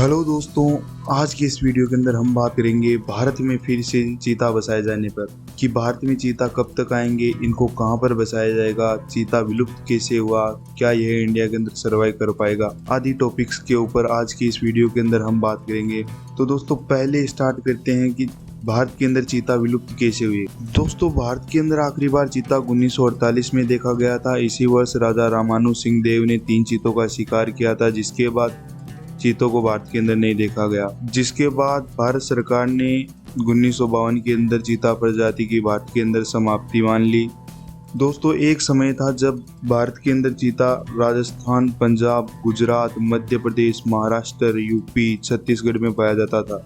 Hello दोस्तों, आज की इस वीडियो के अंदर हम बात करेंगे भारत में फिर से चीता बसाए जाने पर कि भारत में चीता कब तक आएंगे, इनको कहां पर बसाया जाएगा, चीता विलुप्त कैसे हुआ, क्या यह इंडिया के अंदर सर्वाइव कर पाएगा, आदि टॉपिक्स के ऊपर आज की इस वीडियो के अंदर हम बात करेंगे। तो दोस्तों पहले स्टार्ट करते हैं कि भारत के अंदर चीता विलुप्त कैसे हुए। दोस्तों भारत के अंदर आखिरी बार चीता 1948 में देखा गया था। इसी वर्ष राजा रामानु सिंह देव ने 3 चीतों का शिकार किया था, जिसके बाद चीतों को भारत के अंदर नहीं देखा गया। जिसके बाद भारत सरकार ने 1952 के अंदर चीता प्रजाति की भारत के अंदर समाप्ति मान ली। दोस्तों एक समय था जब भारत के अंदर चीता राजस्थान, पंजाब, गुजरात, मध्य प्रदेश, महाराष्ट्र, यूपी, छत्तीसगढ़ में पाया जाता था,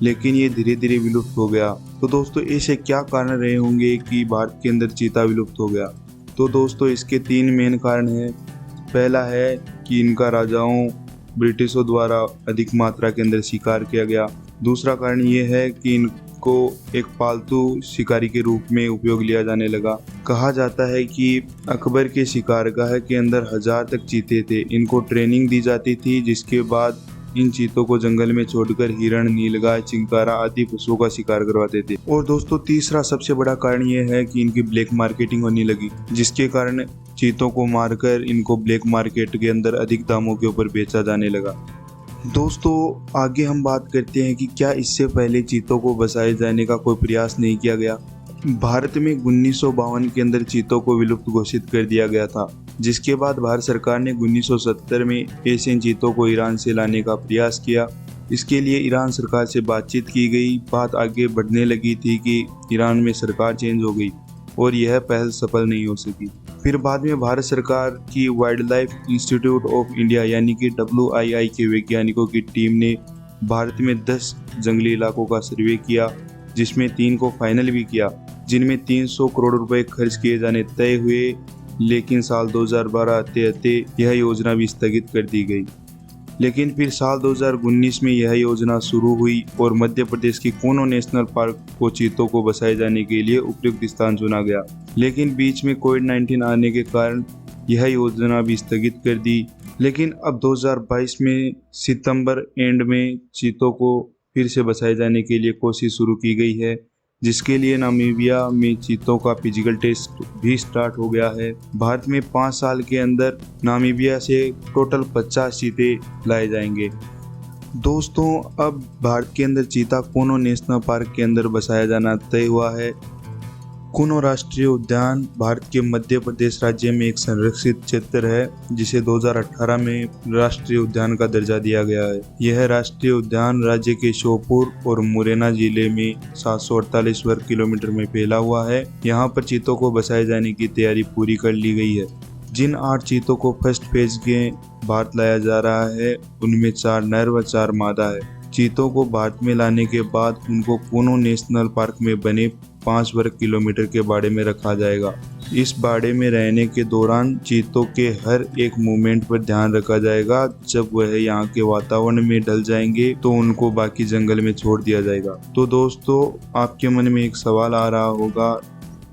लेकिन ये धीरे धीरे विलुप्त हो गया। तो दोस्तों ऐसे क्या कारण रहे होंगे कि भारत के अंदर चीता विलुप्त हो गया। तो दोस्तों इसके 3 मेन कारण हैं। पहला है कि इनका राजाओं ब्रिटिशों द्वारा अधिक मात्रा के अंदर शिकार किया गया। दूसरा कारण ये है कि इनको एक पालतू शिकारी के रूप में उपयोग लिया जाने लगा। कहा जाता है कि अकबर के शिकारगाह के अंदर 1000 तक चीते थे। इनको ट्रेनिंग दी जाती थी, जिसके बाद इन चीतों को जंगल में छोड़कर हिरण, नीलगाय, चिंकारा आदि पशुओं का शिकार करवाते थे। और दोस्तों तीसरा सबसे बड़ा कारण यह है कि इनकी ब्लैक मार्केटिंग होने लगी, जिसके कारण चीतों को मारकर इनको ब्लैक मार्केट के अंदर अधिक दामों के ऊपर बेचा जाने लगा। दोस्तों आगे हम बात करते हैं कि क्या इससे पहले चीतों को बसाए जाने का कोई प्रयास नहीं किया गया। भारत में 1952 के अंदर चीतों को विलुप्त घोषित कर दिया गया था, जिसके बाद भारत सरकार ने 1970 में एशियन चीतों को ईरान से लाने का प्रयास किया। इसके लिए ईरान सरकार से बातचीत की गई। बात आगे बढ़ने लगी थी कि ईरान में सरकार चेंज हो गई और यह पहल सफल नहीं हो सकी। फिर बाद में भारत सरकार की wild life institute of India यानी कि WII के वैज्ञानिकों की टीम ने भारत में 10 जंगली इलाकों का सर्वे किया, जिसमें 3 को फाइनल भी किया, जिनमें 300 करोड़ रुपए खर्च किए जाने तय हुए। लेकिन साल 2012 आते यह योजना भी स्थगित कर दी गई। लेकिन फिर साल 2019 में यह योजना शुरू हुई और मध्य प्रदेश की कूनो नेशनल पार्क को चीतों को बसाए जाने के लिए उपयुक्त स्थान चुना गया। लेकिन बीच में कोविड-19 आने के कारण यह योजना भी स्थगित कर दी। लेकिन अब 2022 में सितंबर एंड में चीतों को फिर से बसाए जाने के लिए कोशिश शुरू की गई है, जिसके लिए नामीबिया में चीतों का फिजिकल टेस्ट भी स्टार्ट हो गया है। भारत में 5 साल के अंदर नामीबिया से टोटल 50 चीते लाए जाएंगे। दोस्तों अब भारत के अंदर चीता कूनो नेशनल पार्क के अंदर बसाया जाना तय हुआ है। कूनो राष्ट्रीय उद्यान भारत के मध्य प्रदेश राज्य में एक संरक्षित क्षेत्र है, जिसे 2018 में राष्ट्रीय उद्यान का दर्जा दिया गया है। यह राष्ट्रीय उद्यान राज्य के श्योपुर और मुरैना जिले में 748 वर्ग किलोमीटर में फैला हुआ है। यहाँ पर चीतों को बसाए जाने की तैयारी पूरी कर ली गई है। जिन 8 चीतों को फर्स्ट फेज में भारत लाया जा रहा है, उनमें 4 नर व 4 मादा है। चीतों को भारत में लाने के बाद उनको कूनो नेशनल पार्क में बने 5 वर्ग किलोमीटर के बाड़े में रखा जाएगा। इस बाड़े में रहने के दौरान चीतों के हर एक मूवमेंट पर ध्यान रखा जाएगा। जब वह यहाँ के वातावरण में ढल जाएंगे तो उनको बाकी जंगल में छोड़ दिया जाएगा। तो दोस्तों आपके मन में एक सवाल आ रहा होगा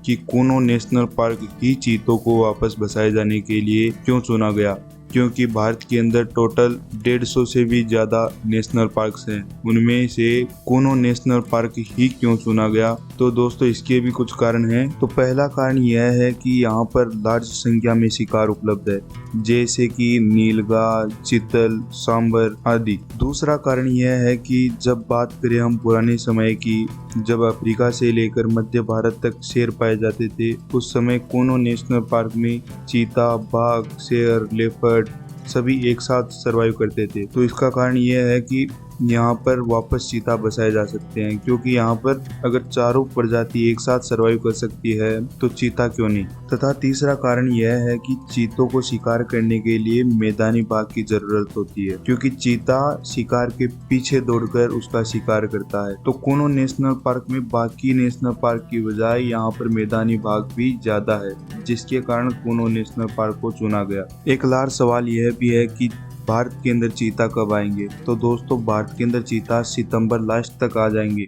कि कूनो नेशनल पार्क ही चीतों को वापस बसाए जाने के लिए क्यों चुना गया। क्योंकि भारत के अंदर टोटल 150 से भी ज़्यादा नेशनल पार्क्स हैं, उनमें से कूनो नेशनल पार्क ही क्यों चुना गया। तो दोस्तों इसके भी कुछ कारण हैं। तो पहला कारण यह है कि यहाँ पर लार्ज संख्या में शिकार उपलब्ध है, जैसे कि नीलगाय, चीतल, सांबर आदि। दूसरा कारण यह है कि जब बात करें हम पुराने समय की, जब अफ्रीका से लेकर मध्य भारत तक शेर पाए जाते थे, उस समय कूनो नेशनल पार्क में चीता, बाघ, शेर, लेपर्ड सभी एक साथ सरवाइव करते थे। तो इसका कारण यह है कि यहाँ पर वापस चीता बसाए जा सकते हैं, क्योंकि यहाँ पर अगर चारों प्रजाति एक साथ सरवाइव कर सकती है तो चीता क्यों नहीं। तथा तीसरा कारण यह है कि चीतों को शिकार करने के लिए मैदानी भाग की जरूरत होती है, क्योंकि चीता शिकार के पीछे दौड़कर उसका शिकार करता है। तो कूनो नेशनल पार्क में बाकी नेशनल पार्क की बजाय यहाँ पर मैदानी भाग भी ज्यादा है, जिसके कारण कूनो नेशनल पार्क को चुना गया। एक लार्ज सवाल यह भी है कि भारत के अंदर चीता कब आएंगे। तो दोस्तों भारत के अंदर चीता सितंबर लास्ट तक आ जाएंगे।